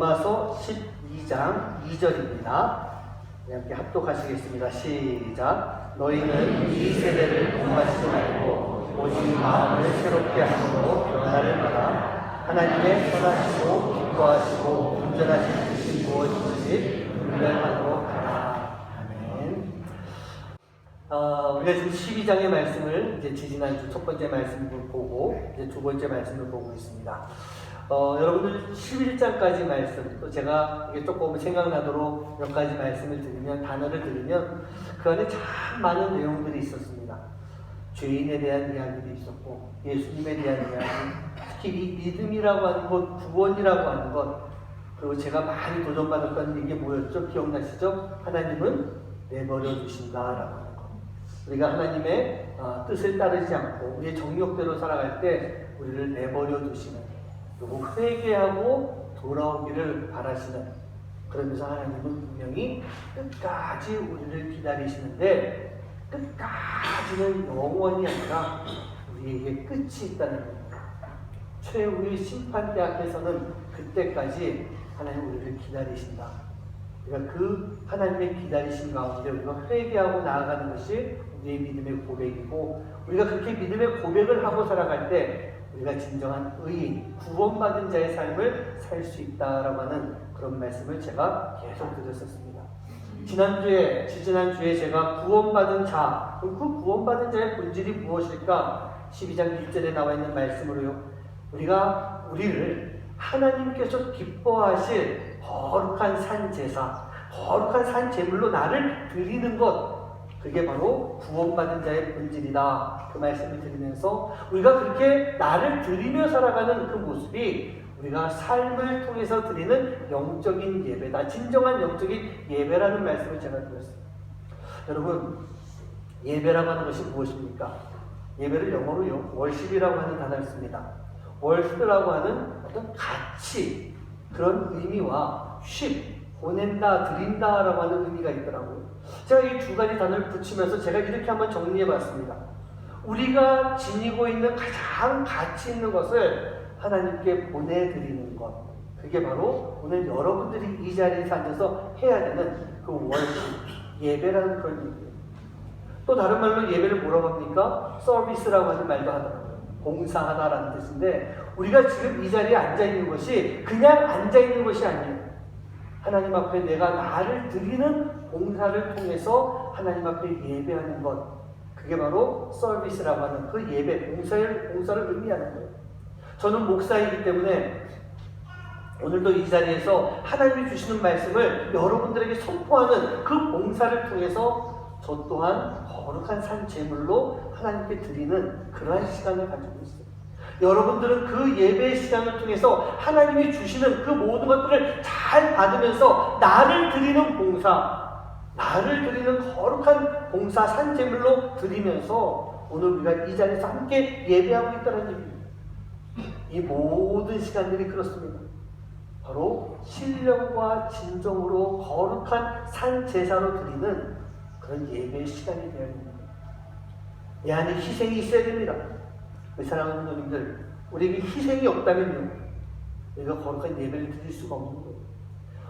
로마서 12장 2절입니다. 함께 합독하시겠습니다. 시작. 너희는 이 세대를 본받지 말고 오직 마음을 새롭게 하시고 변화를 받아 하나님의 선하시고 기뻐하시고 온전하신 뜻이 무엇인지 분별하도록 하라. 아멘. 우리가 지금 12장의 말씀을 이제 지지난주 첫 번째 말씀을 보고 이제 두 번째 말씀을 보고 있습니다. 여러분들 11장까지 말씀, 또 제가 이게 조금 생각나도록 몇 가지 말씀을 드리면, 단어를 드리면 그 안에 참 많은 내용들이 있었습니다. 죄인에 대한 이야기도 있었고, 예수님에 대한 이야기, 특히 이 믿음이라고 하는 것, 구원이라고 하는 것, 그리고 제가 많이 도전받았던 이게 뭐였죠? 기억나시죠? 하나님은 내버려 두신다라고 하는 것. 우리가 하나님의 뜻을 따르지 않고 우리의 정욕대로 살아갈 때 우리를 내버려 두시는, 그리고 회개하고 돌아오기를 바라시는, 그러면서 하나님은 분명히 끝까지 우리를 기다리시는데 끝까지는 영원히 아니라 우리에게 끝이 있다는 겁니다. 최후의 심판대 앞에서는 그때까지 하나님 우리를 기다리신다. 그러니까 그 하나님의 기다리신 가운데 우리가 회개하고 나아가는 것이 우리의 믿음의 고백이고, 우리가 그렇게 믿음의 고백을 하고 살아갈 때 우리가 진정한 의인, 구원받은 자의 삶을 살 수 있다라고 하는 그런 말씀을 제가 계속 드렸었습니다. 지지난주에 제가 구원받은 자, 그 구원받은 자의 본질이 무엇일까? 12장 1절에 나와 있는 말씀으로요. 우리를 하나님께서 기뻐하실 거룩한 산 제사, 거룩한 산 제물로 나를 드리는 것, 그게 바로 구원받은 자의 본질이다. 그 말씀을 드리면서 우리가 그렇게 나를 드리며 살아가는 그 모습이 우리가 삶을 통해서 드리는 영적인 예배다. 진정한 영적인 예배라는 말씀을 제가 드렸습니다. 여러분, 예배라고 하는 것이 무엇입니까? 예배를 영어로요, 월십이라고 하는 단어를 씁니다. 월십이라고 하는 어떤 가치, 그런 의미와 쉽, 보낸다, 드린다라고 하는 의미가 있더라고요. 제가 이 두 가지 단어를 붙이면서 제가 이렇게 한번 정리해 봤습니다. 우리가 지니고 있는 가장 가치 있는 것을 하나님께 보내드리는 것, 그게 바로 오늘 여러분들이 이 자리에서 앉아서 해야 되는 그 월십, 예배라는 그런 얘기예요. 또 다른 말로 예배를 뭐라고 합니까? 서비스라고 하는 말도 하더라고요. 봉사하다라는 뜻인데, 우리가 지금 이 자리에 앉아있는 것이 그냥 앉아있는 것이 아니에요. 하나님 앞에 내가 나를 드리는 봉사를 통해서 하나님 앞에 예배하는 것, 그게 바로 서비스라고 하는 그 예배, 봉사를 의미하는 거예요. 저는 목사이기 때문에 오늘도 이 자리에서 하나님이 주시는 말씀을 여러분들에게 선포하는 그 봉사를 통해서 저 또한 거룩한 산 제물로 하나님께 드리는 그러한 시간을 가지고 있어요. 여러분들은 그 예배의 시간을 통해서 하나님이 주시는 그 모든 것들을 잘 받으면서 나를 드리는 봉사, 나를 드리는 거룩한 봉사 산제물로 드리면서 오늘 우리가 이 자리에서 함께 예배하고 있다는 얘기입니다. 이 모든 시간들이 그렇습니다. 바로 신령과 진정으로 거룩한 산제사로 드리는 그런 예배의 시간이 되어야 됩니다. 이 안에 희생이 있어야 됩니다. 사랑하는 성도님들, 우리에게 희생이 없다면요, 우리가 거룩한 예배를 드릴 수가 없는 거예요.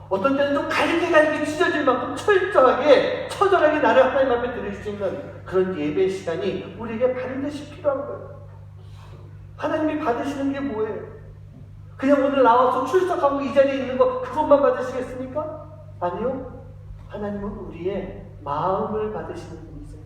어떤 때는 좀 갈게 찢어질 만큼 처절하게 나를 하나님 앞에 드릴 수 있는 그런 예배의 시간이 우리에게 반드시 필요한 거예요. 하나님이 받으시는 게 뭐예요? 그냥 오늘 나와서 출석하고 이 자리에 있는 거, 그것만 받으시겠습니까? 아니요. 하나님은 우리의 마음을 받으시는 분이세요.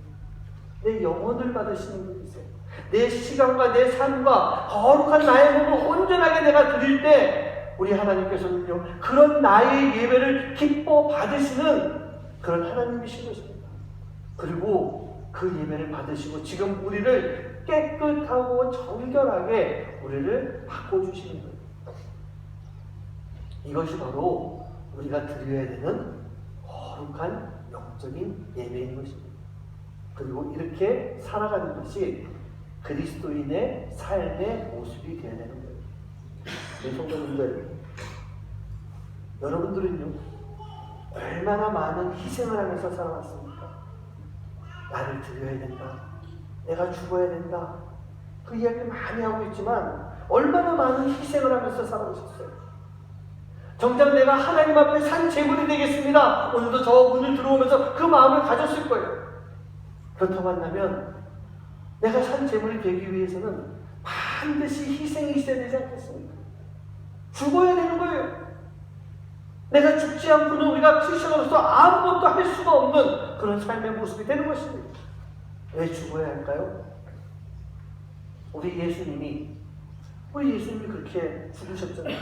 내 영혼을 받으시는 분이세요. 내 시간과 내 삶과 거룩한 나의 몸을 온전하게 내가 드릴 때 우리 하나님께서는요, 그런 나의 예배를 기뻐 받으시는 그런 하나님이신 것입니다. 그리고 그 예배를 받으시고 지금 우리를 깨끗하고 정결하게 우리를 바꿔주시는 거예요. 이것이 바로 우리가 드려야 되는 거룩한 영적인 예배인 것입니다. 그리고 이렇게 살아가는 것이 그리스도인의 삶의 모습이 되어야 되는 거예요. 네, 성도님들, 여러분들은요, 얼마나 많은 희생을 하면서 살아왔습니까? 나를 드려야 된다, 내가 죽어야 된다, 그 이야기를 많이 하고 있지만 얼마나 많은 희생을 하면서 살아오셨어요. 정작 내가 하나님 앞에 산 제물이 되겠습니다. 오늘도 저 문을 들어오면서 그 마음을 가졌을 거예요. 그렇다고 한다면 내가 산 제물이 되기 위해서는 반드시 희생이 있어야 되지 않겠습니까? 죽어야 되는 거예요. 내가 죽지 않고는 우리가 크리스천으로서 아무것도 할 수가 없는 그런 삶의 모습이 되는 것입니다. 왜 죽어야 할까요? 우리 예수님이 그렇게 죽으셨잖아요.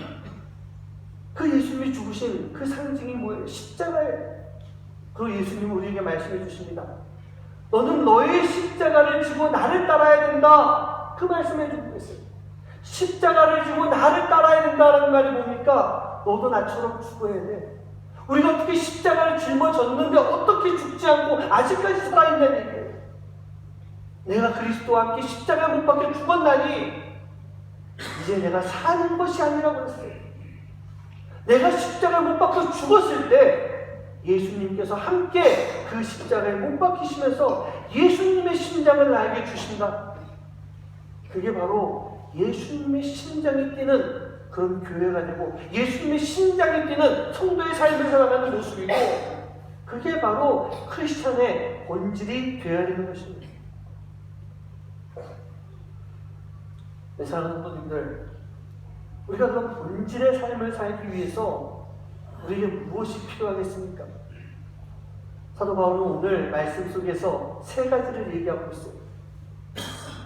그 예수님이 죽으신 그 상징이 뭐예요? 십자가예요. 그 예수님은 우리에게 말씀해 주십니다. 너는 너의 십자가를 지고 나를 따라야 된다. 그 말씀해 주고 있어요. 십자가를 지고 나를 따라야 된다라는 말이 뭡니까? 너도 나처럼 죽어야 돼. 우리가 어떻게 십자가를 짊어졌는데 어떻게 죽지 않고 아직까지 살아있냐는 얘기예요. 내가 그리스도와 함께 십자가에 못 박혀 죽었나니 이제 내가 사는 것이 아니라고 했어요. 내가 십자가에 못 박혀 죽었을 때 예수님께서 함께 그 십자가에 못 박히시면서 예수님의 심장을 나에게 주신다. 그게 바로 예수님의 심장이 뛰는 그런 교회가 되고 예수님의 심장이 뛰는 성도의 삶을 살아가는 모습이고 그게 바로 크리스천의 본질이 되어야 되는 것입니다. 내 사랑하는 성도님들, 우리가 그런 본질의 삶을 살기 위해서 우리에게 무엇이 필요하겠습니까? 사도 바울은 오늘 말씀 속에서 세 가지를 얘기하고 있어요.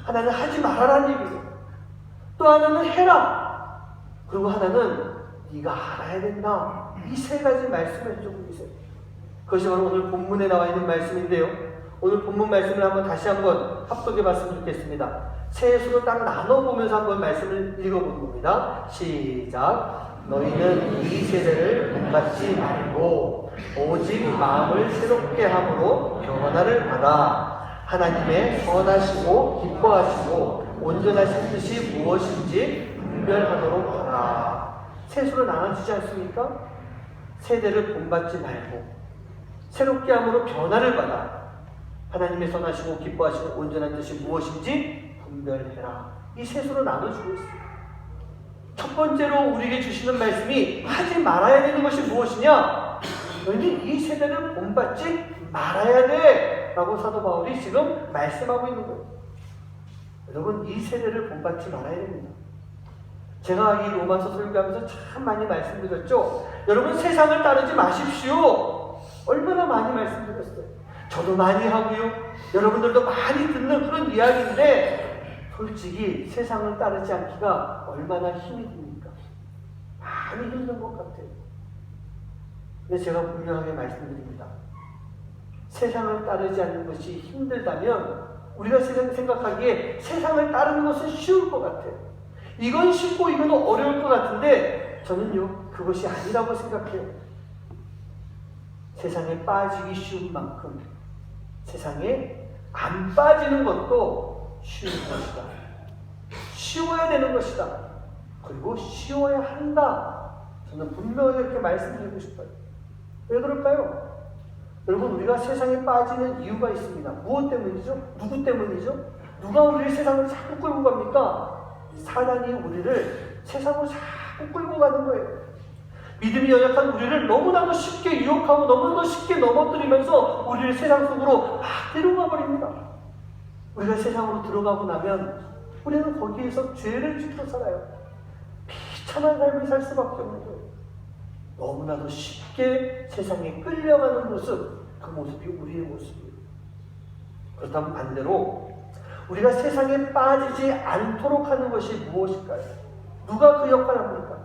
하나는 하지 말아라는 얘기예요. 또 하나는 해라. 그리고 하나는 네가 알아야 된다. 이 세 가지 말씀을 해주고 계세요. 그것이 바로 오늘 본문에 나와 있는 말씀인데요. 오늘 본문 말씀을 다시 한번 합독해 봤으면 좋겠습니다. 셋으로 딱 나눠보면서 한번 말씀을 읽어보는 겁니다. 시작. 너희는 이 세대를 본받지 말고 오직 마음을 새롭게 함으로 변화를 받아 하나님의 선하시고 기뻐하시고 온전하신 뜻이 무엇인지 분별하도록 하라. 셋으로 나눠지지 않습니까? 세대를 본받지 말고 새롭게 함으로 변화를 받아 하나님의 선하시고 기뻐하시고 온전한 뜻이 무엇인지 분별해라. 이 셋으로 나눠주고 있습니다. 첫 번째로 우리에게 주시는 말씀이 하지 말아야 되는 것이 무엇이냐? 너희는 이 세대를 본받지 말아야 돼 라고 사도 바울이 지금 말씀하고 있는 거예요. 여러분, 이 세대를 본받지 말아야 됩니다. 제가 이 로마서 설교하면서 참 많이 말씀드렸죠. 여러분, 세상을 따르지 마십시오. 얼마나 많이 말씀드렸어요. 저도 많이 하고요. 여러분들도 많이 듣는 그런 이야기인데 솔직히 세상을 따르지 않기가 얼마나 힘이 듭니까? 많이 힘든 것 같아요. 근데 제가 분명하게 말씀드립니다. 세상을 따르지 않는 것이 힘들다면 우리가 생각하기에 세상을 따르는 것은 쉬울 것 같아요. 이건 쉽고 이건 어려울 것 같은데 저는요 그것이 아니라고 생각해요. 세상에 빠지기 쉬운 만큼 세상에 안 빠지는 것도 쉬운 것이다. 쉬워야 되는 것이다. 그리고 쉬워야 한다. 저는 분명히 이렇게 말씀드리고 싶어요. 왜 그럴까요? 여러분, 우리가 세상에 빠지는 이유가 있습니다. 무엇 때문이죠? 누구 때문이죠? 누가 우리를 세상을 자꾸 끌고 갑니까? 사단이 우리를 세상으로 자꾸 끌고 가는 거예요. 믿음이 연약한 우리를 너무나도 쉽게 유혹하고 너무나도 쉽게 넘어뜨리면서 우리를 세상 속으로 막 데려가 버립니다. 우리가 세상으로 들어가고 나면 우리는 거기에서 죄를 짓고 살아요. 비참한 삶을 살 수밖에 없는 거예요. 너무나도 쉽게 세상에 끌려가는 모습, 그 모습이 우리의 모습이에요. 그렇다면 반대로 우리가 세상에 빠지지 않도록 하는 것이 무엇일까요? 누가 그 역할을 합니까?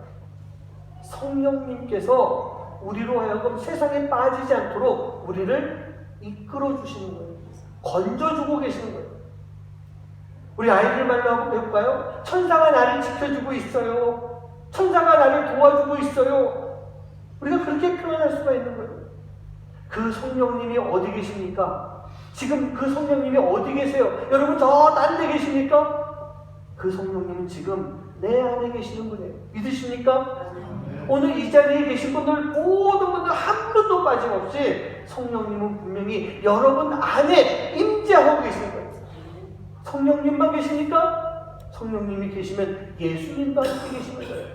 성령님께서 우리로 하여금 세상에 빠지지 않도록 우리를 이끌어 주시는 거예요. 건져주고 계시는 거예요. 우리 아이들 말로 한번 배울까요? 천사가 나를 지켜주고 있어요. 천사가 나를 도와주고 있어요. 우리가 그렇게 표현할 수가 있는 거예요. 그 성령님이 어디 계십니까? 지금 그 성령님이 어디 계세요? 여러분, 저 딴 데 계십니까? 그 성령님은 지금 내 안에 계시는 분이에요. 믿으십니까? 오늘 이 자리에 계신 분들, 모든 분들 한 분도 빠짐없이 성령님은 분명히 여러분 안에 임재하고 계시는 거예요. 성령님만 계십니까? 성령님이 계시면 예수님도 함께 계시는 거예요.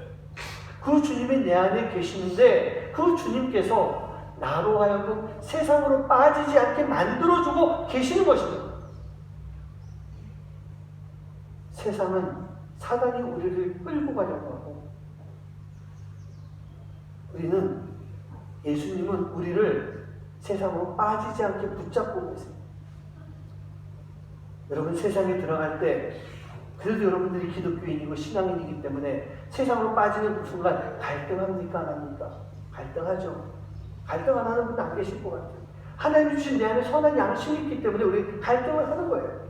그 주님이 내 안에 계시는데 그 주님께서 나로 하여금 세상으로 빠지지 않게 만들어주고 계시는 것입니다. 세상은 사단이 우리를 끌고 가려고 하고, 예수님은 우리를 세상으로 빠지지 않게 붙잡고 계세요. 여러분, 세상에 들어갈 때 그래도 여러분들이 기독교인이고 신앙인이기 때문에 세상으로 빠지는 그 순간 갈등합니까? 안 합니까? 갈등하죠. 갈등 안 하는 분은 안 계실 것 같아요. 하나님이 주신 내 안에 선한 양심이 있기 때문에 우리 갈등을 하는 거예요.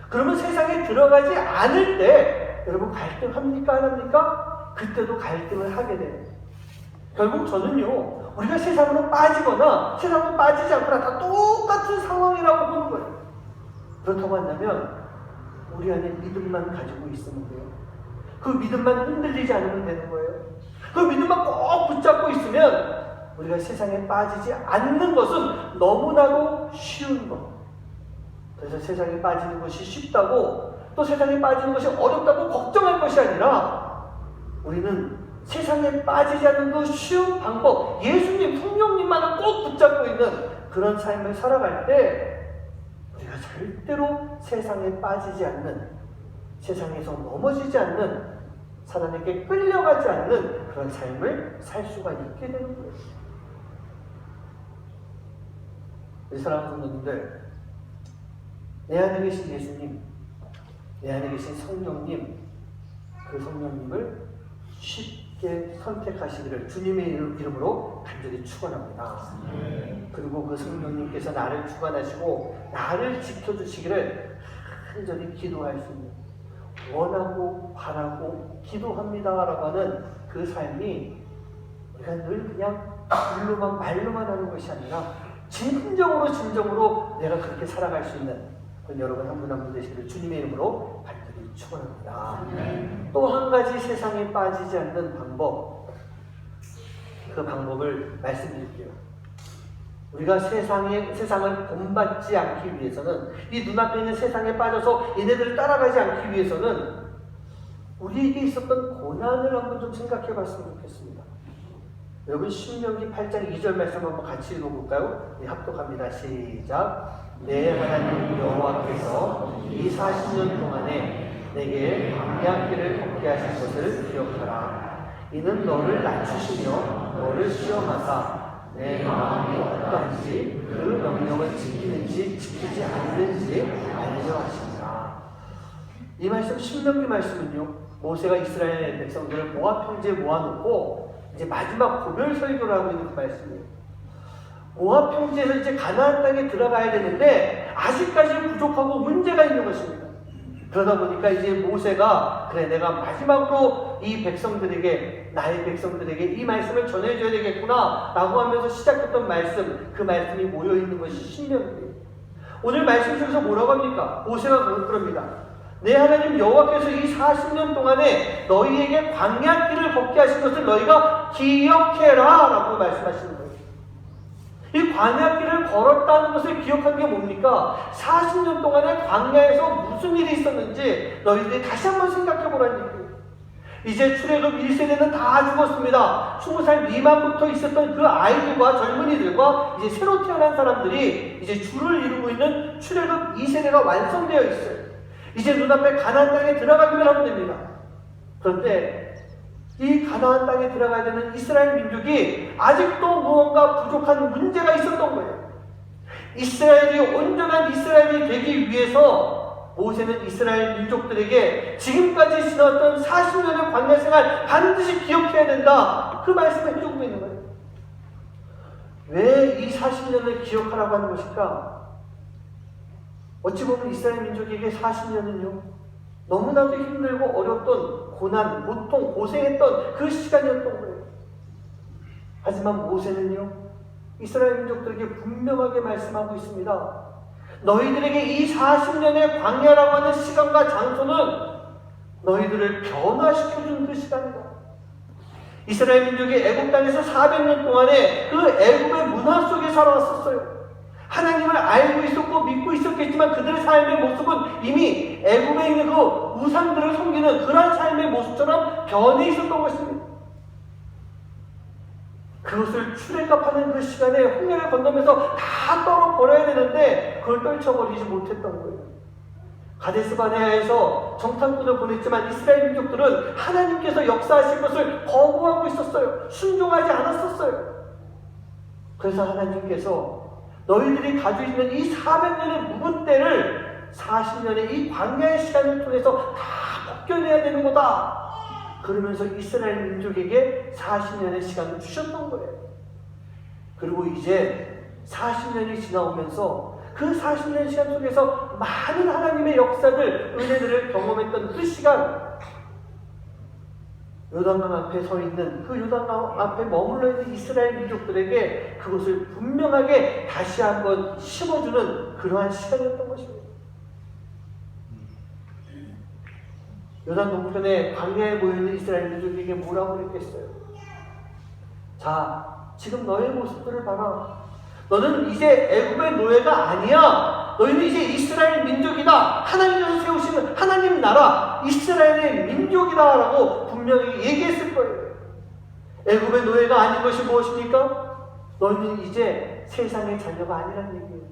그러면 세상에 들어가지 않을 때 여러분 갈등합니까? 안 합니까? 그때도 갈등을 하게 돼요. 결국 저는요, 우리가 세상으로 빠지거나 세상으로 빠지지 않거나 다 똑같은 상황이라고 보는 거예요. 그렇다고 한다면 우리 안에 믿음만 가지고 있으면 돼요. 그 믿음만 흔들리지 않으면 되는 거예요. 그 믿음만 꼭 붙잡고 있으면 우리가 세상에 빠지지 않는 것은 너무나도 쉬운 것. 그래서 세상에 빠지는 것이 쉽다고, 또 세상에 빠지는 것이 어렵다고 걱정할 것이 아니라 우리는 세상에 빠지지 않는 그 쉬운 방법, 예수님, 성령님만을 꼭 붙잡고 있는 그런 삶을 살아갈 때 우리가 절대로 세상에 빠지지 않는, 세상에서 넘어지지 않는, 사단에게 끌려가지 않는 그런 삶을 살 수가 있게 되는 거예요. 우리 사랑하는 성도님들, 내 안에 계신 예수님, 내 안에 계신 성령님, 그 성령님을 쉽게 선택하시기를 주님의 이름으로 간절히 축원합니다. 그리고 그 성령님께서 나를 주관하시고 나를 지켜주시기를 간절히 기도할 수 있는, 원하고 바라고 기도합니다라고 하는 그 삶이 우리가 늘 그냥 말로만 하는 것이 아니라 진정으로 내가 그렇게 살아갈 수 있는 여러분 한 분 한 분 되시기를 주님의 이름으로 간절히 축원합니다. 또 한 가지 세상에 빠지지 않는 방법, 그 방법을 말씀드릴게요. 우리가 세상을 본받지 않기 위해서는, 이 눈앞에 있는 세상에 빠져서 얘네들을 따라가지 않기 위해서는 우리에게 있었던 고난을 한번 좀 생각해 봤으면 좋겠습니다. 여러분, 신명기 8장 2절 말씀 한번 같이 읽어볼까요? 네, 합독합니다. 시작. 내 하나님 여호와께서 이 40년 동안에 내게 광야길을 걷게 하신 것을 기억하라. 이는 너를 낮추시며 너를 시험하사 내 마음이 어떠한지 그 명령을 지키는지 지키지 않는지 알려 하시니라. 이 말씀, 신명기 말씀은요, 모세가 이스라엘 백성들을 모압 평지에 모아놓고 이제 마지막 고별 설교를 하고 있는 그 말씀이에요. 모압 평지에서 이제 가나안 땅에 들어가야 되는데 아직까지 부족하고 문제가 있는 것입니다. 그러다 보니까 이제 모세가, 그래, 내가 마지막으로 이 백성들에게, 나의 백성들에게 이 말씀을 전해줘야 되겠구나 라고 하면서 시작했던 말씀, 그 말씀이 모여있는 것이 신명기예요. 오늘 말씀 중에서 뭐라고 합니까? 모세가 그럽니다. 내 하나님 여호와께서 이 40년 동안에 너희에게 광야길을 걷게 하신 것을 너희가 기억해라 라고 말씀하시는 거예요. 이 광야길을 걸었다는 것을 기억한 게 뭡니까? 40년 동안에 광야에서 무슨 일이 있었는지 너희들이 다시 한번 생각해 보라는 얘기예요. 이제 출애굽 1세대는 다 죽었습니다. 20살 미만부터 있었던 그 아이들과 젊은이들과 이제 새로 태어난 사람들이 이제 주를 이루고 있는 출애굽 2세대가 완성되어 있어요. 이제 눈앞에 가나안 땅에 들어가기만 하면 됩니다. 그런데 이 가나안 땅에 들어가야 되는 이스라엘 민족이 아직도 무언가 부족한 문제가 있었던 거예요. 이스라엘이 온전한 이스라엘이 되기 위해서 모세는 이스라엘 민족들에게 지금까지 지나왔던 40년의 광야 생활 반드시 기억해야 된다, 그 말씀을 해주고 있는 거예요. 왜 이 40년을 기억하라고 하는 것일까? 어찌 보면 이스라엘 민족에게 40년은요, 너무나도 힘들고 어렵던 고난, 고통, 고생했던 그 시간이었던 거예요. 하지만 모세는요, 이스라엘 민족들에게 분명하게 말씀하고 있습니다. 너희들에게 이 40년의 광야라고 하는 시간과 장소는 너희들을 변화시켜준 그 시간이다. 이스라엘 민족이 애굽 땅에서 400년 동안에 그 애굽의 문화 속에 살아왔었어요. 하나님을 알고 있었고 믿고 있었겠지만 그들의 삶의 모습은 이미 애굽에 있는 그 우상들을 섬기는 그러한 삶의 모습처럼 변해 있었던 것입니다. 그것을 출애굽하는 그 시간에 홍해를 건너면서 다 떨어버려야 되는데 그걸 떨쳐버리지 못했던 거예요. 가데스 바네아에서 정탐꾼을 보냈지만 이스라엘 민족들은 하나님께서 역사하실 것을 거부하고 있었어요. 순종하지 않았었어요. 그래서 하나님께서 너희들이 가지고 있는 이 400년의 묵은 때를 40년의 이 광야의 시간을 통해서 다 벗겨내야 되는 거다. 그러면서 이스라엘 민족에게 40년의 시간을 주셨던 거예요. 그리고 이제 40년이 지나오면서 그 40년 시간 속에서 많은 하나님의 역사들, 은혜들을 경험했던 그 시간, 요단강 앞에 서 있는 그 요단강 앞에 머물러 있는 이스라엘 민족들에게 그것을 분명하게 다시 한번 심어주는 그러한 시간이었던 것입니다. 요단 동편에 광야에 모여있는 이스라엘 민족에게 뭐라고 그랬겠어요? 자, 지금 너의 모습들을 봐라. 너는 이제 애굽의 노예가 아니야. 너희는 이제 이스라엘 민족이다. 하나님께서 세우시는 하나님 나라 이스라엘의 민족이다 라고 분명히 얘기했을 거예요. 애굽의 노예가 아닌 것이 무엇입니까? 너희는 이제 세상의 자녀가 아니라는 얘기예요.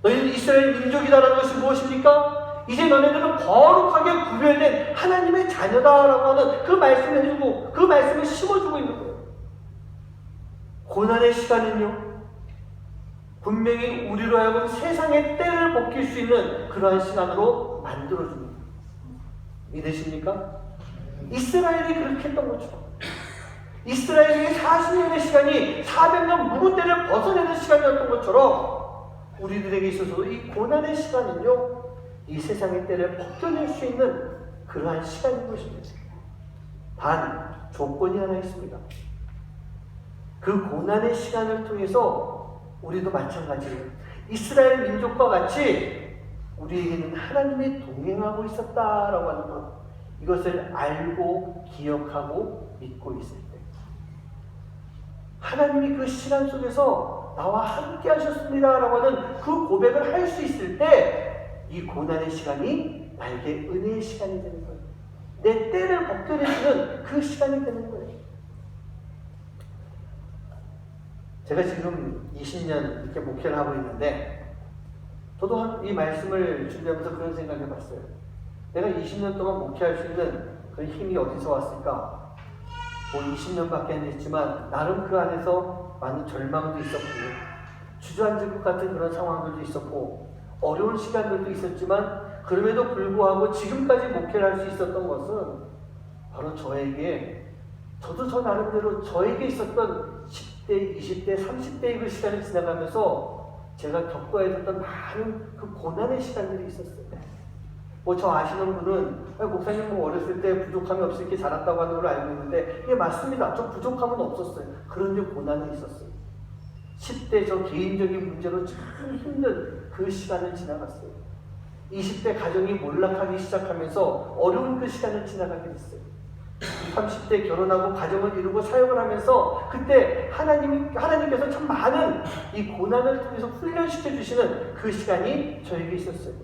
너희는 이스라엘 민족이다라는 것이 무엇입니까? 이제 너네들은 거룩하게 구별된 하나님의 자녀다라고 하는 그 말씀을 해주고 그 말씀을 심어주고 있는 거예요. 고난의 시간은요, 분명히 우리로 하여금 세상의 때를 벗길 수 있는 그러한 시간으로 만들어줍니다. 믿으십니까? 이스라엘이 그렇게 했던 것처럼 이스라엘의 40년의 시간이 400년 묵은 때를 벗어내는 시간이었던 것처럼 우리들에게 있어서도 이 고난의 시간은요, 이 세상의 때를 벗겨낼 수 있는 그러한 시간인 것입니다. 단 조건이 하나 있습니다. 그 고난의 시간을 통해서 우리도 마찬가지로 이스라엘 민족과 같이 우리에게는 하나님이 동행하고 있었다라고 하는 것, 이것을 알고 기억하고 믿고 있을 때, 하나님이 그 시간 속에서 나와 함께 하셨습니다라고 하는 그 고백을 할 수 있을 때 이 고난의 시간이 나에게 은혜의 시간이 되는 거예요. 내 때를 벗겨내주는 그 시간이 되는 거예요. 제가 지금 20년 이렇게 목회를 하고 있는데 저도 이 말씀을 준비하면서 그런 생각을 해봤어요. 내가 20년 동안 목회할 수 있는 그 힘이 어디서 왔을까? 뭐 20년밖에 안 됐지만 나름 그 안에서 많은 절망도 있었고 주저앉을 것 같은 그런 상황들도 있었고 어려운 시간들도 있었지만 그럼에도 불구하고 지금까지 목회를 할 수 있었던 것은 바로 저도 저 나름대로 저에게 있었던 10대, 20대, 30대의 그 시간을 지나가면서 제가 겪어야 했던 많은 그 고난의 시간들이 있었어요. 뭐 저 아시는 분은 목사님 뭐 어렸을 때 부족함이 없이 이렇게 자랐다고 하는 걸 알고 있는데 이게 맞습니다. 좀 부족함은 없었어요. 그런데 고난은 있었어요. 10대 저 개인적인 문제로 참 힘든 그 시간을 지나갔어요. 20대 가정이 몰락하기 시작하면서 어려운 그 시간을 지나가게 됐어요. 30대 결혼하고 가정을 이루고 사역을 하면서 그때 하나님께서 참 많은 이 고난을 통해서 훈련시켜 주시는 그 시간이 저에게 있었어요.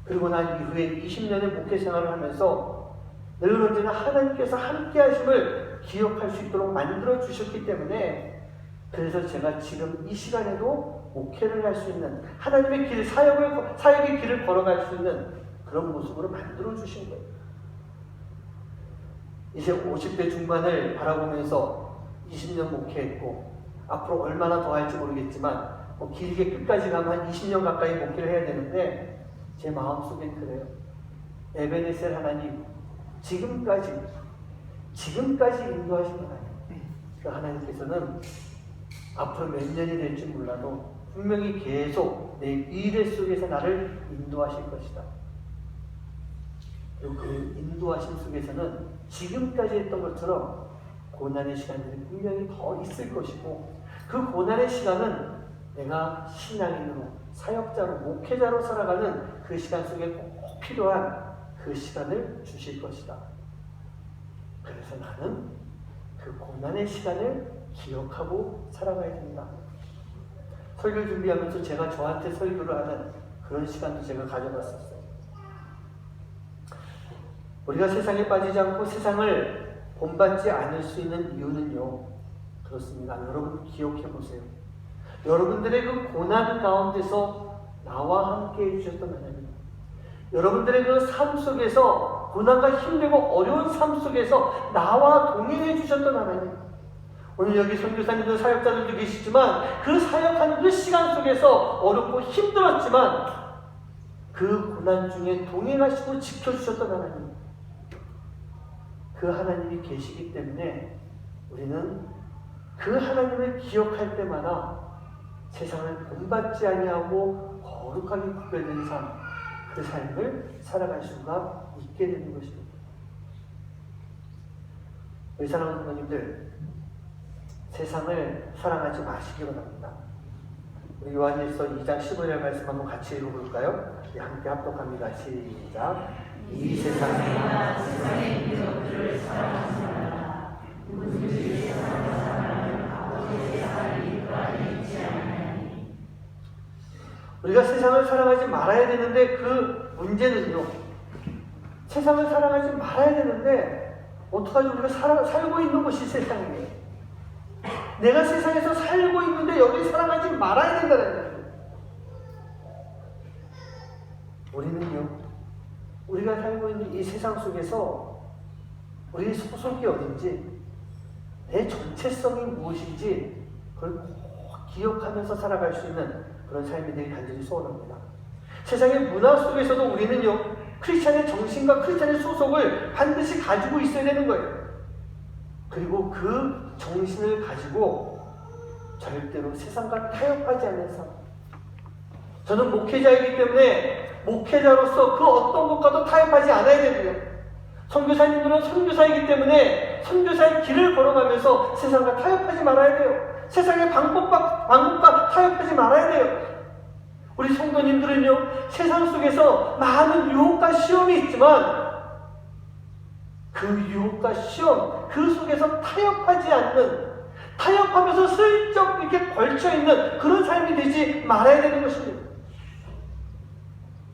그리고 난 이후에 20년의 목회 생활을 하면서 늘 언제나 하나님께서 함께 하심을 기억할 수 있도록 만들어 주셨기 때문에 그래서 제가 지금 이 시간에도 목회를 할 수 있는 하나님의 길, 사역의 길을 걸어갈 수 있는 그런 모습으로 만들어 주신 거예요. 이제 50대 중반을 바라보면서 20년 목회했고 앞으로 얼마나 더 할지 모르겠지만 뭐 길게 끝까지 가면 한 20년 가까이 목회를 해야 되는데 제 마음속엔 그래요. 에베네셀 하나님 지금까지 인도하신 하나님, 그 하나님께서는 앞으로 몇 년이 될지 몰라도 분명히 계속 내 미래 속에서 나를 인도하실 것이다. 그리고 그 인도하심 속에서는 지금까지 했던 것처럼 고난의 시간들이 분명히 더 있을 것이고 그 고난의 시간은 내가 신앙인으로 사역자로 목회자로 살아가는 그 시간 속에 꼭 필요한 그 시간을 주실 것이다. 그래서 나는 그 고난의 시간을 기억하고 살아가야 된다. 설교를 준비하면서 제가 저한테 설교를 하는 그런 시간도 제가 가져봤었어요. 우리가 세상에 빠지지 않고 세상을 본받지 않을 수 있는 이유는요, 그렇습니다. 여러분 기억해 보세요. 여러분들의 그 고난 가운데서 나와 함께 해주셨던 하나님, 여러분들의 그 삶 속에서 고난과 힘들고 어려운 삶 속에서 나와 동행해 주셨던 하나님, 오늘 여기 선교사님들 사역자들도 계시지만 그 사역하는 그 시간 속에서 어렵고 힘들었지만 그 고난 중에 동행하시고 지켜주셨던 하나님, 그 하나님이 계시기 때문에 우리는 그 하나님을 기억할 때마다 세상을 본받지 아니하고 거룩하게 구별된 삶, 그 삶을 살아갈 수가 있게 되는 것입니다. 우리 사랑하는 부모님들, 세상을 사랑하지 마시기 바랍니다. 우리 요한일서 2장 15절 말씀 한번 같이 읽어볼까요? 함께 합독합니다. 시작. 이 세상에 세상의 민족들을 사랑하지 말라. 누구든지 세상을 사랑하면 아버지의 사랑이 그 안에 있지 않나니. 우리가 세상을 사랑하지 말아야 되는데 그 문제는요, 세상을 사랑하지 말아야 되는데 어떡하지? 우리가 살고 있는 곳이 세상이에요. 내가 세상에서 살고 있는데 여기 사랑하지 말아야 된다는 거예요. 우리는요, 우리가 살고 있는 이 세상 속에서 우리의 소속이 어딘지, 내 정체성이 무엇인지 그걸 꼭 기억하면서 살아갈 수 있는 그런 삶이 되길 간절히 소원합니다. 세상의 문화 속에서도 우리는요, 크리스찬의 정신과 크리스찬의 소속을 반드시 가지고 있어야 되는 거예요. 그리고 그 정신을 가지고 절대로 세상과 타협하지 않는 삶. 저는 목회자이기 때문에 목회자로서 그 어떤 것과도 타협하지 않아야 되고요. 선교사님들은 선교사이기 때문에 선교사의 길을 걸어가면서 세상과 타협하지 말아야 돼요. 세상의 방법과 타협하지 말아야 돼요. 우리 성도님들은요, 세상 속에서 많은 유혹과 시험이 있지만 그 유혹과 시험, 그 속에서 타협하지 않는, 타협하면서 슬쩍 이렇게 걸쳐있는 그런 삶이 되지 말아야 되는 것입니다.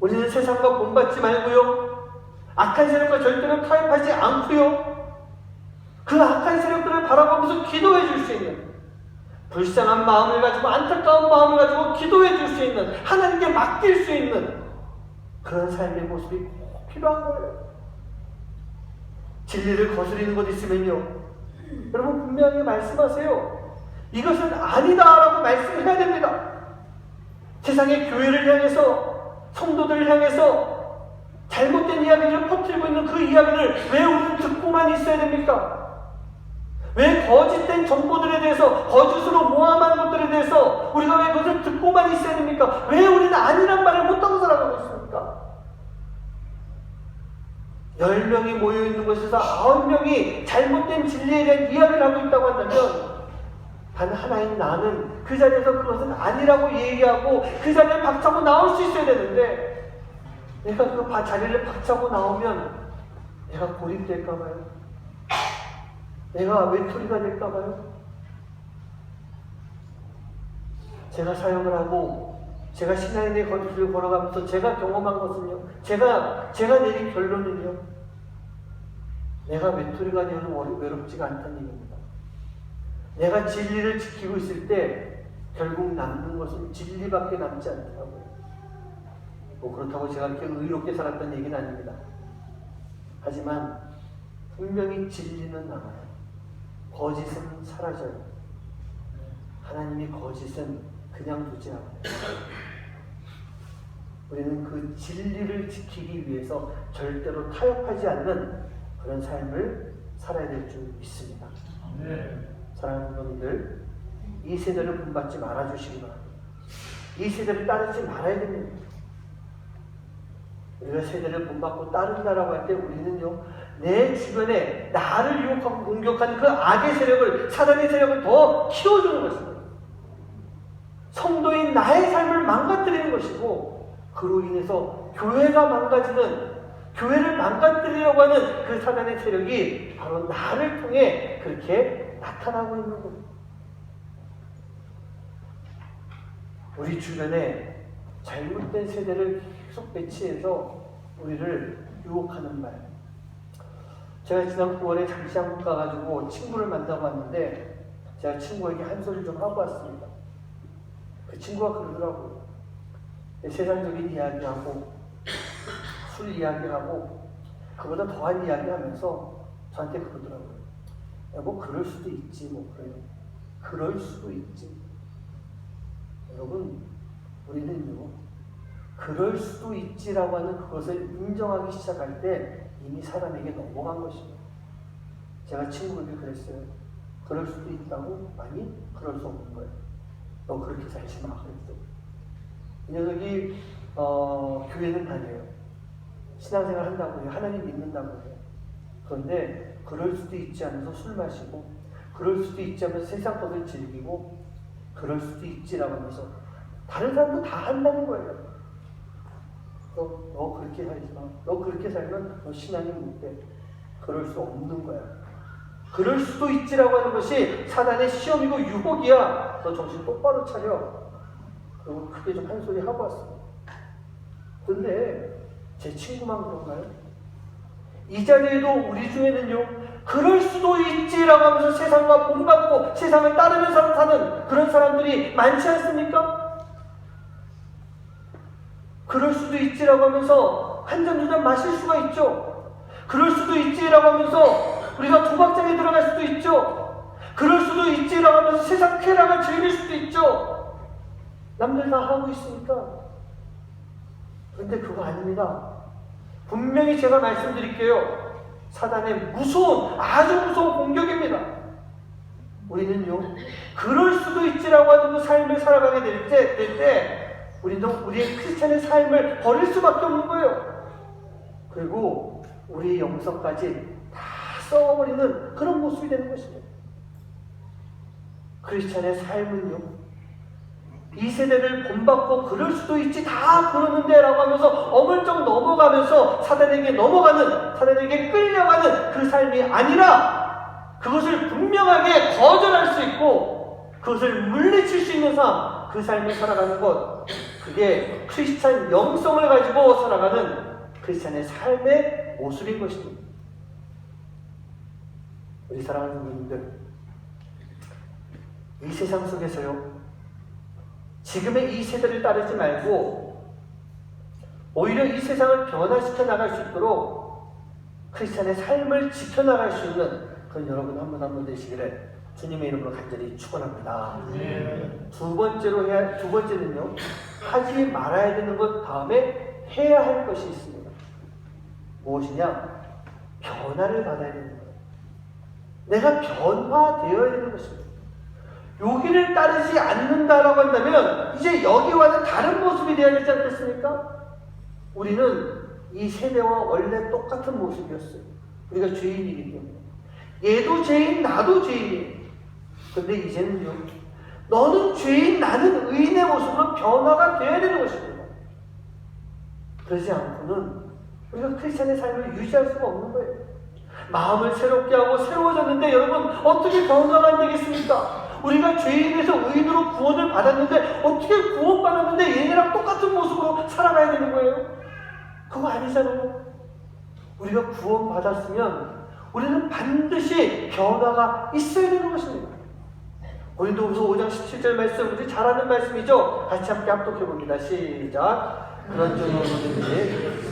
우리는 세상과 본받지 말고요, 악한 세력과 절대로 타협하지 않고요, 그 악한 세력들을 바라보면서 기도해 줄 수 있는, 불쌍한 마음을 가지고 안타까운 마음을 가지고 기도해 줄 수 있는, 하나님께 맡길 수 있는 그런 삶의 모습이 꼭 필요한 거예요. 진리를 거스리는 것 있으면요, 여러분 분명히 말씀하세요. 이것은 아니다라고 말씀해야 됩니다. 세상의 교회를 향해서, 성도들을 향해서 잘못된 이야기를 퍼뜨리고 있는 그 이야기를 왜 우리는 듣고만 있어야 됩니까? 왜 거짓된 정보들에 대해서, 거짓으로 모함한 것들에 대해서 우리가 왜 그것을 듣고만 있어야 됩니까? 왜 우리는 아니란 말을 못하고 살아가고 있습니까? 10명이 모여있는 곳에서 9명이 잘못된 진리에 대한 이야기를 하고 있다고 한다면 단 하나인 나는 그 자리에서 그것은 아니라고 얘기하고 그 자리를 박차고 나올 수 있어야 되는데, 내가 그 자리를 박차고 나오면 내가 고립될까봐요, 내가 외톨이가 될까봐요, 제가 사역을 하고 제가 신앙의 길을 걸어가면서 제가 경험한 것은요, 제가 내린 결론은요, 내가 외톨이가 되어도 외롭지가 않다는 얘기입니다. 내가 진리를 지키고 있을 때 결국 남는 것은 진리밖에 남지 않더라고요. 뭐 그렇다고 제가 이렇게 의롭게 살았다는 얘기는 아닙니다. 하지만 분명히 진리는 남아요. 거짓은 사라져요. 하나님이 거짓은 그냥 두지 않아요. 우리는 그 진리를 지키기 위해서 절대로 타협하지 않는 그런 삶을 살아야 될 줄 믿습니다. 사랑하는 분들, 이 세대를 본받지 말아주시기 바랍니다. 이 세대를 따르지 말아야 됩니다. 우리가 세대를 본받고 따른다라고 할 때 우리는요, 내 주변에 나를 유혹하고 공격하는 그 악의 세력을, 사단의 세력을 더 키워주는 것입니다. 성도인 나의 삶을 망가뜨리는 것이고, 그로 인해서 교회가 망가지는, 교회를 망가뜨리려고 하는 그 사단의 세력이 바로 나를 통해 그렇게 나타나고 있는 겁니다. 우리 주변에 잘못된 세대를 계속 배치해서 우리를 유혹하는 말, 제가 지난 9월에 잠시 한국 가가지고 친구를 만나고 왔는데 제가 친구에게 한 소리를 좀 하고 왔습니다. 그 친구가 그러더라고요. 세상적인 이야기하고 술 이야기하고 그보다 더한 이야기하면서 저한테 그러더라고요. 뭐 그럴 수도 있지 뭐 그래요. 그럴 수도 있지. 여러분 우리는요 그럴 수도 있지라고 하는 그것을 인정하기 시작할 때 이미 사람에게 넘어간 것입니다. 제가 친구에게 그랬어요. 그럴 수도 있다고? 아니 그럴 수 없는 거예요. 너 그렇게 살지 마 그랬어요. 이 녀석이 교회는 다녀요. 신앙생활 한다고 해요. 하나님 믿는다고 해요. 그런데 그럴 수도 있지 하면서 술 마시고 그럴 수도 있지 하면서 세상 것을 즐기고 그럴 수도 있지라고 하면서 다른 사람도 다 한다는 거예요. 너 그렇게 살지 마. 너 그렇게 살면 너 신앙이 못 돼. 그럴 수 없는 거야. 그럴 수도 있지라고 하는 것이 사단의 시험이고 유혹이야. 너 정신 똑바로 차려. 그리고 크게 좀 한 소리 하고 왔어요. 근데 제 친구만 그런가요? 이 자리에도 우리 중에는요 그럴 수도 있지라고 하면서 세상과 본받고 세상을 따르면서 사는 그런 사람들이 많지 않습니까? 그럴 수도 있지라고 하면서 한 잔 두 잔 마실 수가 있죠. 그럴 수도 있지라고 하면서 우리가 도박장에 들어갈 수도 있죠. 그럴 수도 있지라고 하면서 세상 쾌락을 즐길 수도 있죠. 남들 다 하고 있으니까. 그런데 그거 아닙니다. 분명히 제가 말씀드릴게요. 사단의 무서운, 아주 무서운 공격입니다. 우리는요, 그럴 수도 있지라고 하는 그 삶을 살아가게 될 때, 우리는 우리의 크리스찬의 삶을 버릴 수밖에 없는 거예요. 그리고 우리의 영성까지 다 썩어버리는 그런 모습이 되는 것입니다. 크리스찬의 삶은요, 이 세대를 본받고 그럴 수도 있지 다 그러는데 라고 하면서 어물쩍 넘어가면서 사단에게 끌려가는 그 삶이 아니라 그것을 분명하게 거절할 수 있고 그것을 물리칠 수 있는 삶, 그 삶을 살아가는 것, 그게 크리스찬 영성을 가지고 살아가는 크리스찬의 삶의 모습인 것입니다. 우리 사랑하는 성도님들, 이 세상 속에서요 지금의 이 세대를 따르지 말고 오히려 이 세상을 변화시켜 나갈 수 있도록 크리스찬의 삶을 지켜나갈 수 있는 그런 여러분 한 분 한 분 되시기를 주님의 이름으로 간절히 축원합니다. 두 번째는요 하지 말아야 되는 것 다음에 해야 할 것이 있습니다. 무엇이냐? 변화를 받아야 되는 거예요. 내가 변화되어야 되는 것입니다. 여기를 따르지 않는다라고 한다면 이제 여기와는 다른 모습이 되어야 되지 않겠습니까? 우리는 이 세대와 원래 똑같은 모습이었어요. 우리가 죄인이기 때문에. 얘도 죄인, 나도 죄인이에요. 그런데 이제는요, 너는 죄인, 나는 의인의 모습으로 변화가 되어야 되는 것입니다. 그러지 않고는 우리가 크리스찬의 삶을 유지할 수가 없는 거예요. 마음을 새롭게 하고 새로워졌는데 여러분 어떻게 변화가 안 되겠습니까? 우리가 죄인에서 의인으로 구원을 받았는데 어떻게 구원받았는데 얘네랑 똑같은 모습으로 살아가야 되는 거예요? 그거 아니잖아요. 우리가 구원받았으면 우리는 반드시 변화가 있어야 되는 것입니다. 고린도후서 5장 17절 말씀, 우리 잘 아는 말씀이죠? 같이 함께 합독해 봅니다. 시작. 그런 줄 모르는지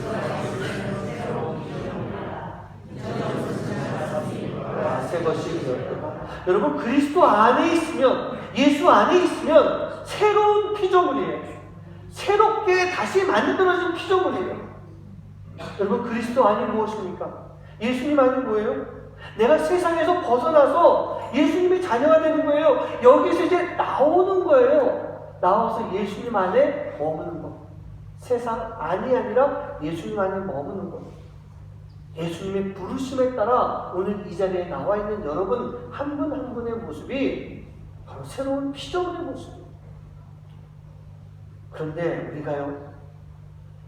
새 것이 되었다. 여러분 그리스도 안에 있으면, 예수 안에 있으면 새로운 피조물이에요. 새롭게 다시 만들어진 피조물이에요. 여러분 그리스도 안이 무엇입니까? 예수님 안이 뭐예요? 내가 세상에서 벗어나서 예수님의 자녀가 되는 거예요. 여기서 이제 나오는 거예요. 나와서 예수님 안에 머무는 것. 세상 안이 아니라 예수님 안에 머무는 것. 예수님의 부르심에 따라 오늘 이 자리에 나와 있는 여러분 한 분 한 분의 모습이 바로 새로운 피조물의 모습입니다. 그런데 우리가요,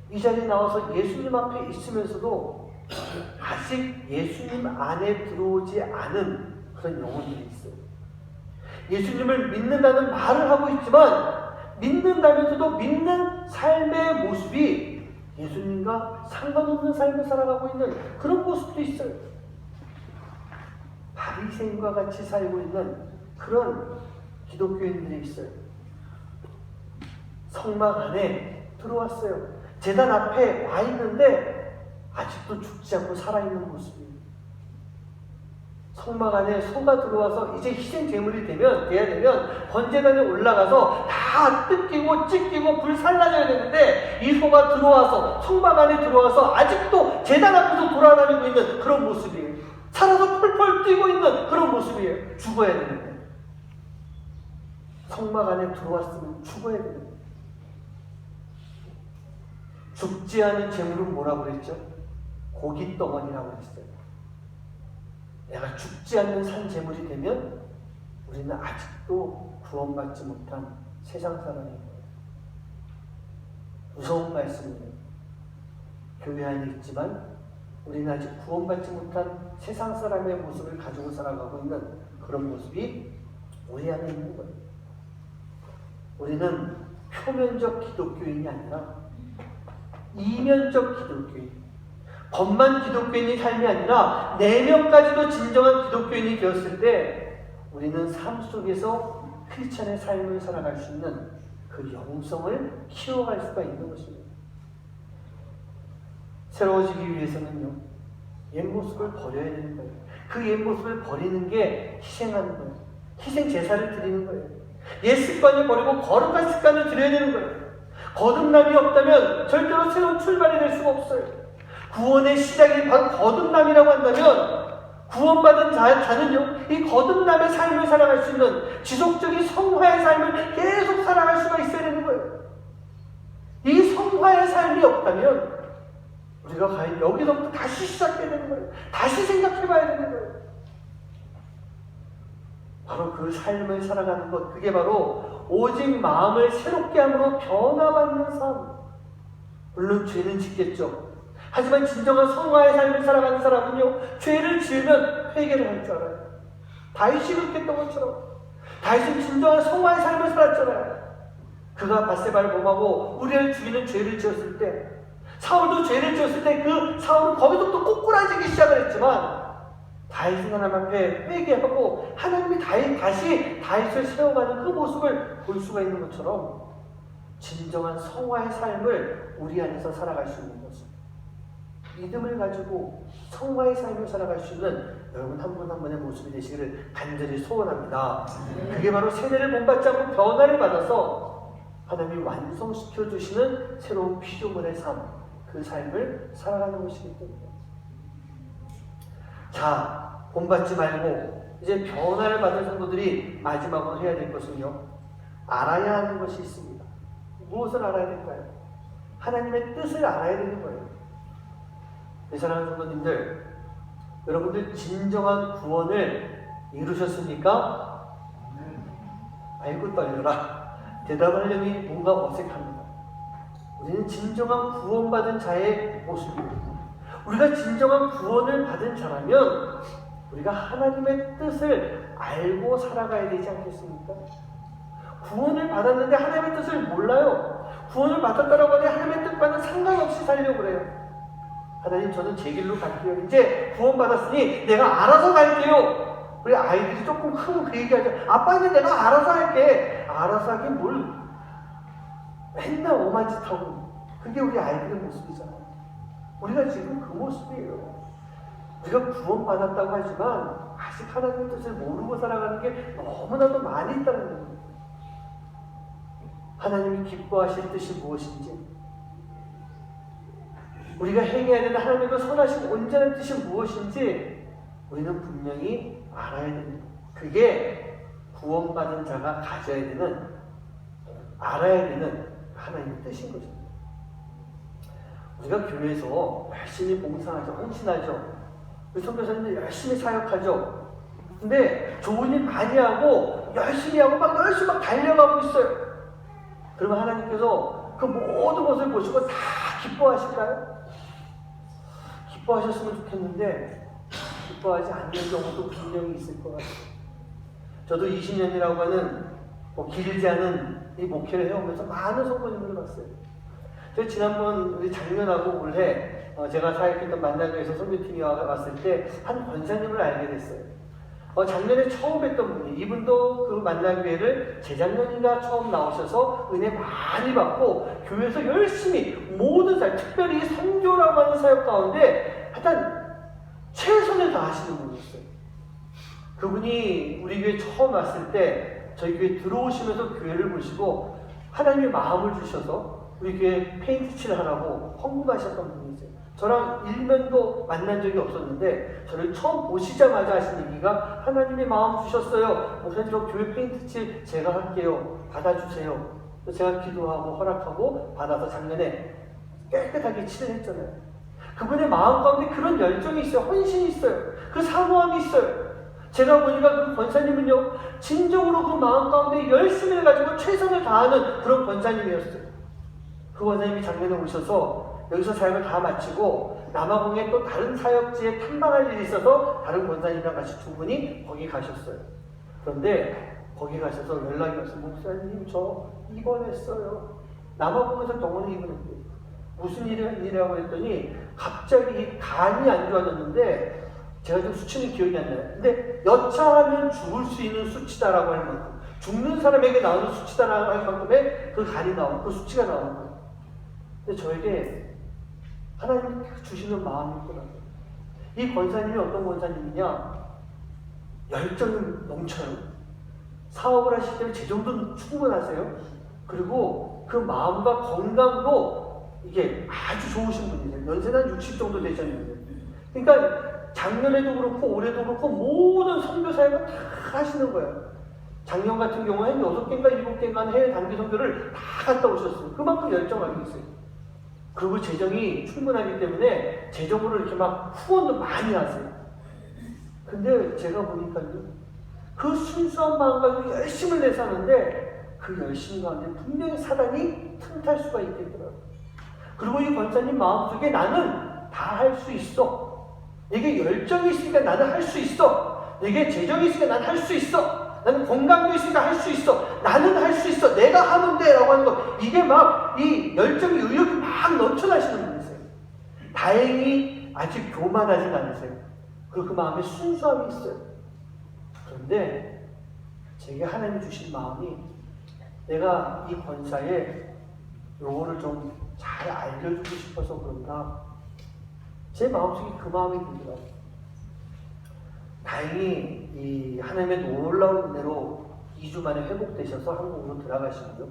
이 자리에 나와서 예수님 앞에 있으면서도 아직 예수님 안에 들어오지 않은 그런 영혼들이 있어요. 예수님을 믿는다는 말을 하고 있지만 믿는다면서도 믿는 삶의 모습이 예수님과 상관없는 삶을 살아가고 있는 그런 모습도 있어요. 바리새인과 같이 살고 있는 그런 기독교인들이 있어요. 성막 안에 들어왔어요. 제단 앞에 와 있는데 아직도 죽지 않고 살아있는 모습이에요. 성막 안에 소가 들어와서 이제 희생 제물이 돼야 되면 번제단에 올라가서 다 뜯기고 찢기고 불 살라져야 되는데 이 소가 들어와서 성막 안에 들어와서 아직도 제단 앞에서 돌아다니고 있는 그런 모습이에요. 살아서 펄펄 뛰고 있는 그런 모습이에요. 죽어야 되는데 성막 안에 들어왔으면 죽어야 되는데 죽지 않은 제물은 뭐라고 그랬죠? 고기 덩어리라고 그랬어요. 내가 죽지 않는 산 제물이 되면 우리는 아직도 구원받지 못한 세상 사람인 거예요. 무서운 말씀이에요. 교회 안에 있지만 우리는 아직 구원받지 못한 세상 사람의 모습을 가지고 살아가고 있는 그런 모습이 우리 안에 있는 거예요. 우리는 표면적 기독교인이 아니라 이면적 기독교인, 겉만 기독교인의 삶이 아니라 내면까지도 진정한 기독교인이 되었을 때 우리는 삶 속에서 크리스찬의 삶을 살아갈 수 있는 그 영성을 키워갈 수가 있는 것입니다. 새로워지기 위해서는요, 옛 모습을 버려야 되는 거예요. 그 옛 모습을 버리는 게 희생하는 거예요. 희생 제사를 드리는 거예요. 옛 습관을 버리고 거룩한 습관을 드려야 되는 거예요. 거듭남이 없다면 절대로 새로운 출발이 될 수가 없어요. 구원의 시작이 바로 거듭남이라고 한다면 구원받은 자는요, 이 거듭남의 삶을 살아갈 수 있는 지속적인 성화의 삶을 계속 살아갈 수가 있어야 되는 거예요. 이 성화의 삶이 없다면 우리가 과연 여기서부터 다시 시작해야 되는 거예요. 다시 생각해봐야 되는 거예요. 바로 그 삶을 살아가는 것, 그게 바로 오직 마음을 새롭게 함으로 변화받는 삶. 물론 죄는 짓겠죠. 하지만 진정한 성화의 삶을 살아가는 사람은요, 죄를 지으면 회개를 할 줄 알아요. 다윗이 그렇게 했던 것처럼. 다윗은 진정한 성화의 삶을 살았잖아요. 그가 바세바를 범하고 우리를 죽이는 죄를 지었을 때, 사울도 죄를 지었을 때 그 사울은 거기서부터 꼬꾸라지기 시작을 했지만 다윗은 하나님 앞에 회개하고 하나님이 다시 다윗을 세워가는 그 모습을 볼 수가 있는 것처럼 진정한 성화의 삶을 우리 안에서 살아갈 수 있는 것입니다. 믿음을 가지고 성화의 삶을 살아갈 수 있는 여러분 한 분 한 분의 모습이 되시기를 간절히 소원합니다. 그게 바로 세례를 본받지 않고 변화를 받아서 하나님이 완성시켜 주시는 새로운 피조물의 삶, 그 삶을 살아가는 것이기 때문에. 자, 본받지 말고 이제 변화를 받은 성도들이 마지막으로 해야 될 것은요, 알아야 하는 것이 있습니다. 무엇을 알아야 될까요? 하나님의 뜻을 알아야 되는 거예요. 사랑하는 성도님들, 여러분들 진정한 구원을 이루셨습니까? 아이고 떨려라. 대답하려니 뭔가 어색합니다. 우리는 진정한 구원받은 자의 모습입니다. 우리가 진정한 구원을 받은 자라면 우리가 하나님의 뜻을 알고 살아가야 되지 않겠습니까? 구원을 받았는데 하나님의 뜻을 몰라요. 구원을 받았다라고 하니 하나님의 뜻과는 상관없이 살려고 그래요. 하나님, 저는 제 길로 갈게요. 이제 구원받았으니 내가 알아서 갈게요. 우리 아이들이 조금 크면 그 얘기하죠. 아빠는 내가 알아서 할게. 알아서 하긴 뭘 맨날 오만 짓 하고. 그게 우리 아이들의 모습이잖아요. 우리가 지금 그 모습이에요. 우리가 구원받았다고 하지만 아직 하나님의 뜻을 모르고 살아가는 게 너무나도 많이 있다는 거예요. 하나님이 기뻐하실 뜻이 무엇인지, 우리가 행해야 되는 하나님의 그 선하신 온전한 뜻이 무엇인지 우리는 분명히 알아야 됩니다. 그게 구원받은 자가 가져야 되는, 알아야 되는 하나님의 뜻인 것입니다. 우리가 교회에서 열심히 봉사하죠. 헌신하죠. 우리 선교사님들 열심히 사역하죠. 근데 좋은 일 많이 하고 열심히 하고 막 열심히 막 달려가고 있어요. 그러면 하나님께서 그 모든 것을 보시고 다 기뻐하실까요? 기뻐하셨으면 좋겠는데 기뻐하지 않는 경우도 분명히 있을 것 같아요. 저도 20년이라고 하는 길지 않은 이 목회를 해오면서 많은 성도님들을 봤어요. 저 지난번 우리 작년하고 올해 제가 사역했던 만나교에서 선교팀이 왔을 때 한 권사님을 알게 됐어요. 작년에 처음 뵀던 분이, 이분도 그 만나교회를 재작년인가 처음 나오셔서 은혜 많이 받고 교회에서 열심히 모든 사역, 특별히 선교라고 하는 사역 가운데 하여튼 최선을 다하시는 분이었어요. 그분이 우리 교회 처음 왔을 때 저희 교회 들어오시면서 교회를 보시고 하나님의 마음을 주셔서 우리 교회 페인트 칠을 하라고 헌금하셨던 분이세요. 저랑 일면도 만난 적이 없었는데 저를 처음 보시자마자 하신 얘기가 하나님의 마음 주셨어요. 목사님 저 교회 페인트 칠 제가 할게요. 받아주세요. 그래서 제가 기도하고 허락하고 받아서 작년에 깨끗하게 칠을 했잖아요. 그분의 마음 가운데 그런 열정이 있어요. 헌신이 있어요. 그 사모함이 있어요. 제가 보니까 그 권사님은요, 진정으로 그 마음 가운데 열심을 가지고 최선을 다하는 그런 권사님이었어요. 그 권사님이 작년에 오셔서 여기서 사역을 다 마치고 남아공에 또 다른 사역지에 탐방할 일이 있어서 다른 권사님이랑 같이 두 분이 거기 가셨어요. 그런데 거기 가셔서 연락이 왔어요. 목사님 저 입원했어요. 남아공에서 병원에 입원했대요. 무슨 일이라고 했더니 갑자기 간이 안 좋아졌는데 제가 지금 수치는 기억이 안 나요. 근데 여차하면 죽을 수 있는 수치다라고 할 만큼, 죽는 사람에게 나오는 수치다라고 할 만큼의 그 간이 나오는, 그 수치가 나오는 거예요. 근데 저에게 하나님이 주시는 마음이 있더라고요. 이 권사님이 어떤 권사님이냐? 열정이 넘쳐요. 사업을 하실 때 재정도 충분하세요. 그리고 그 마음과 건강도 이게 아주 좋으신 분이세요. 연세는 한 60 정도 되셨는데. 그러니까 작년에도 그렇고 올해도 그렇고 모든 선교 사역을 다 하시는 거예요. 작년 같은 경우에는 6개인가 7개인가 해외 단기 선교를 다 갔다 오셨어요. 그만큼 열정하게 있어요. 그리고 재정이 충분하기 때문에 재정으로 이렇게 막 후원도 많이 하세요. 근데 제가 보니까요, 그 순수한 마음 가지고 열심을 내서 하는데 그 열심 가운데 분명히 사단이 틈탈 수가 있겠더라고요. 그리고 이 권사님 마음속에 나는 다 할 수 있어. 내게 열정이 있으니까 나는 할 수 있어. 내게 재정이 있으니까 나는 할 수 있어. 나는 건강도 있으니까 할 수 있어. 나는 할 수 있어. 내가 하면 돼. 라고 하는 거. 이게 막 이 열정이, 의욕이 막 넘쳐나시는 분이세요. 다행히 아직 교만하진 않으세요. 그 마음에 순수함이 있어요. 그런데 제게 하나님이 주신 마음이 내가 이 권사에 요거를 좀 잘 알려주고 싶어서 그런가 제 마음속에 그 마음이 들더라고요. 다행히 이 하나님의 놀라운 은혜로 2주 만에 회복되셔서 한국으로 들어가시고요.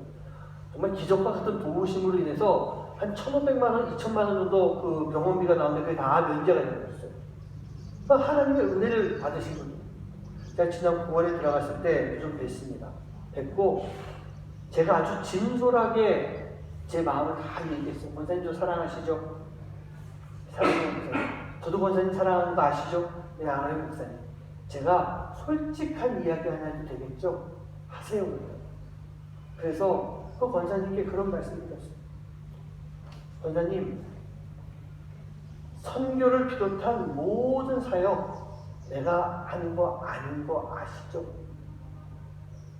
정말 기적과 같은 도우심으로 인해서 한 1,500만 원, 2,000만 원 정도 그 병원비가 나오는데 그게 다 면제가 되었어요. 그러니까 하나님의 은혜를 받으신 거죠. 제가 지난 9월에 들어갔을 때 좀 뵀습니다. 뵙고 제가 아주 진솔하게 제 마음을 다 얘기했어요. 권사님 저 사랑하시죠? 사랑해요, 목사님. 저도 권사님 사랑하는 거 아시죠? 네, 알아요, 목사님. 제가 솔직한 이야기 하나 해도 되겠죠? 하세요, 그래요. 그래서 그 권사님께 그런 말씀을 드렸어요. 권사님, 선교를 비롯한 모든 사역 내가 하는 거 아닌 거 아시죠?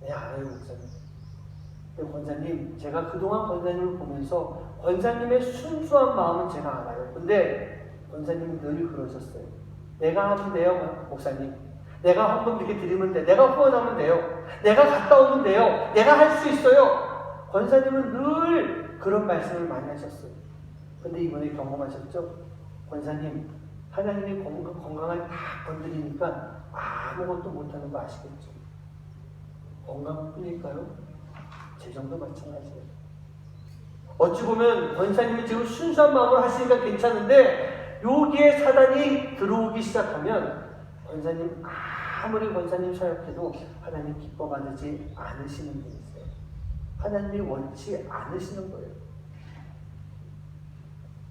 네, 알아요, 목사님. 근데 권사님, 제가 그동안 권사님을 보면서 권사님의 순수한 마음은 제가 알아요. 근데 권사님은 늘 그러셨어요. 내가 하면 돼요, 목사님. 내가 헌금 이렇게 드리면 돼. 내가 후원하면 돼요. 내가 갔다 오면 돼요. 내가 할 수 있어요. 권사님은 늘 그런 말씀을 많이 하셨어요. 근데 이번에 경험하셨죠? 권사님, 하나님이 건강을 다 건드리니까 아무것도 못하는 거 아시겠죠? 건강뿐일까요? 재정도 마찬가지예요. 어찌 보면 권사님이 지금 순수한 마음으로 하시니까 괜찮은데 여기에 사단이 들어오기 시작하면 권사님 아무리 권사님 사역해도 하나님 기뻐 받지 않으시는 분이세요. 하나님이 원치 않으시는 거예요.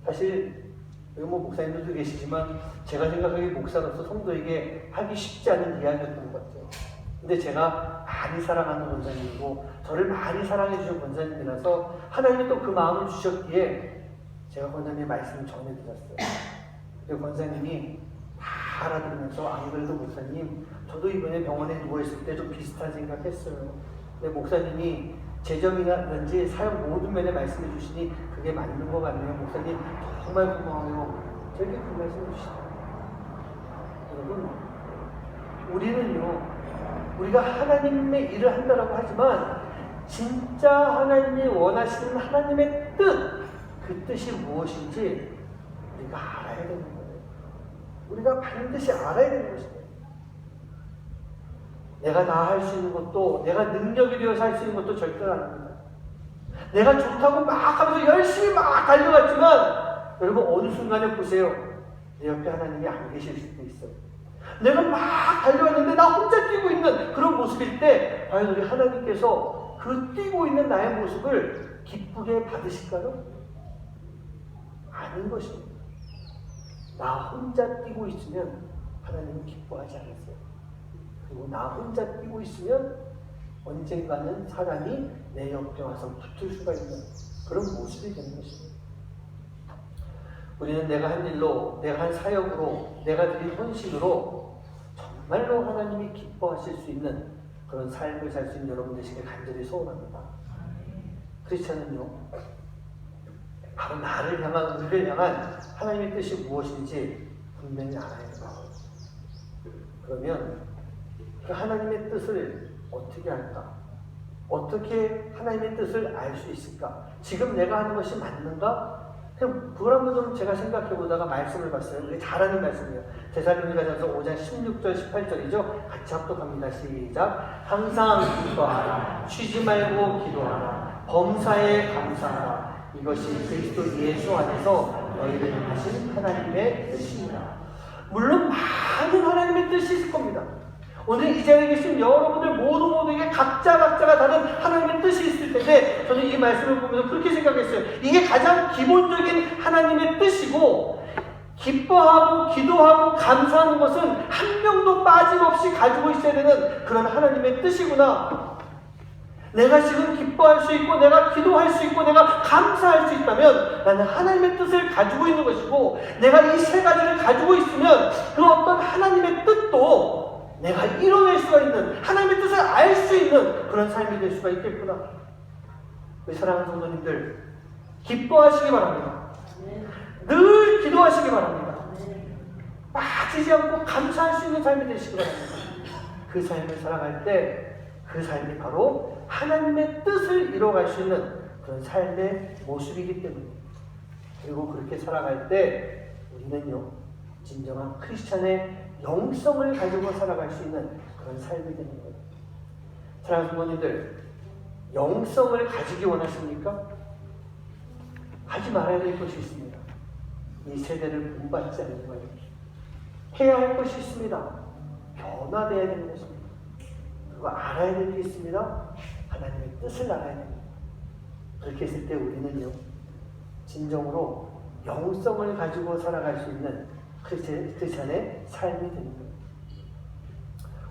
사실 여기 뭐 목사님들도 계시지만 제가 생각하기에 목사로서 성도에게 하기 쉽지 않은 이야기였던 것 같아요. 근데 제가 많이 사랑하는 권사님이고 저를 많이 사랑해 주신 권사님이라서 하나님이 또 그 마음을 주셨기에 제가 권사님의 말씀을 전해드렸어요. 근데 권사님이 다 알아들으면서 안 그래도 목사님 저도 이번에 병원에 누워있을 때 좀 비슷한 생각했어요. 근데 목사님이 재정이라든지 사역 모든 면에 말씀해 주시니 그게 맞는 것 같네요. 목사님 정말 고마워요. 저에게 그 말씀해 주시더라고요. 여러분 우리는요, 우리가 하나님의 일을 한다라고 하지만 진짜 하나님이 원하시는 하나님의 뜻, 그 뜻이 무엇인지 우리가 알아야 되는 거예요. 우리가 반드시 알아야 되는 것입니다. 내가 다 할 수 있는 것도, 내가 능력이 되어서 할 수 있는 것도 절대로 아닙니다. 내가 좋다고 막 하면서 열심히 막 달려갔지만 여러분 어느 순간에 보세요. 내 옆에 하나님이 안 계실 수도 있어요. 내가 막 달려왔는데 나 혼자 뛰고 있는 그런 모습일 때 과연 우리 하나님께서 그 뛰고 있는 나의 모습을 기쁘게 받으실까요? 아닌 것입니다. 나 혼자 뛰고 있으면 하나님은 기뻐하지 않으세요. 그리고 나 혼자 뛰고 있으면 언젠가는 사람이 내 옆에 와서 붙을 수가 있는 그런 모습이 되는 것입니다. 우리는 내가 한 일로, 내가 한 사역으로, 내가 드린 헌신으로 정말로 하나님이 기뻐하실 수 있는 그런 삶을 살 수 있는 여러분 되시길 간절히 소원합니다. 크리스찬은요, 바로 나를 향한, 우리를 향한 하나님의 뜻이 무엇인지 분명히 알아야 됩니다. 그러면 그 하나님의 뜻을 어떻게 할까? 어떻게 하나님의 뜻을 알 수 있을까? 지금 내가 하는 것이 맞는가? 그걸 한번 좀 제가 생각해 보다가 말씀을 봤어요. 그게 잘하는 말씀이에요. 데살로니가전서 5장 16절 18절이죠. 같이 합독합니다. 시작. 항상 기도하라. 쉬지 말고 기도하라. 범사에 감사하라. 이것이 그리스도 예수 안에서 너희를 향하신 하나님의 뜻입니다. 물론 많은 하나님의 뜻이 있을 겁니다. 오늘 이 자리에 계신 여러분들 모두에게 각자가 다른 하나님의 뜻이 있을 텐데 저는 이 말씀을 보면서 그렇게 생각했어요. 이게 가장 기본적인 하나님의 뜻이고 기뻐하고 기도하고 감사하는 것은 한 명도 빠짐없이 가지고 있어야 되는 그런 하나님의 뜻이구나. 내가 지금 기뻐할 수 있고 내가 기도할 수 있고 내가 감사할 수 있다면 나는 하나님의 뜻을 가지고 있는 것이고 내가 이 세 가지를 가지고 있으면 그 어떤 하나님의 뜻도 내가 이뤄낼 수가 있는 하나님의 뜻을 알 수 있는 그런 삶이 될 수가 있겠구나. 우리 사랑하는 성도님들 기뻐하시기 바랍니다. 늘 기도하시기 바랍니다. 빠지지 않고 감사할 수 있는 삶이 되시기 바랍니다. 그 삶을 살아갈 때 그 삶이 바로 하나님의 뜻을 이뤄갈 수 있는 그런 삶의 모습이기 때문에 그리고 그렇게 살아갈 때 우리는요 진정한 크리스찬의 영성을 가지고 살아갈 수 있는 그런 삶이 되는 거예요. 사랑하는 부모님들, 영성을 가지기 원하십니까? 하지 말아야 될 것이 있습니다. 이 세대를 본받지 않는 거예요. 해야 할 것이 있습니다. 변화되어야 되는 것입니다. 그리고 알아야 될 게 있습니다. 하나님의 뜻을 알아야 됩니다. 그렇게 했을 때 우리는요, 진정으로 영성을 가지고 살아갈 수 있는 크리스찬의 삶이 되는 거예요.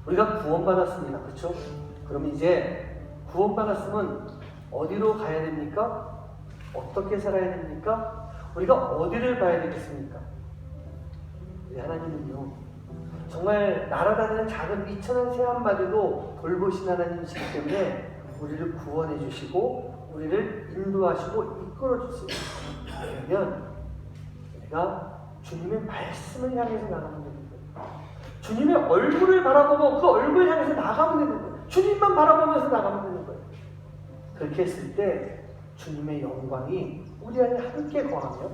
우리가 구원받았습니다. 그렇죠? 그럼 이제 구원받았으면 어디로 가야 됩니까? 어떻게 살아야 됩니까? 우리가 어디를 봐야 되겠습니까? 우리 하나님은요 정말 날아다니는 작은 미천한 새 한 마리도 돌보신 하나님이시기 때문에 우리를 구원해 주시고 우리를 인도하시고 이끌어 주세요. 그러면 우리가 주님의 말씀을 향해서 나가면 되는 거예요. 주님의 얼굴을 바라보고 그 얼굴을 향해서 나가면 되는 거예요. 주님만 바라보면서 나가면 되는 거예요. 그렇게 했을 때 주님의 영광이 우리 안에 함께 거하며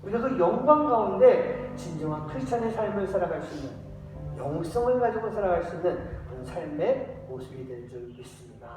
우리가 그 영광 가운데 진정한 크리스찬의 삶을 살아갈 수 있는 영성을 가지고 살아갈 수 있는 그런 삶의 모습이 될 줄 믿습니다.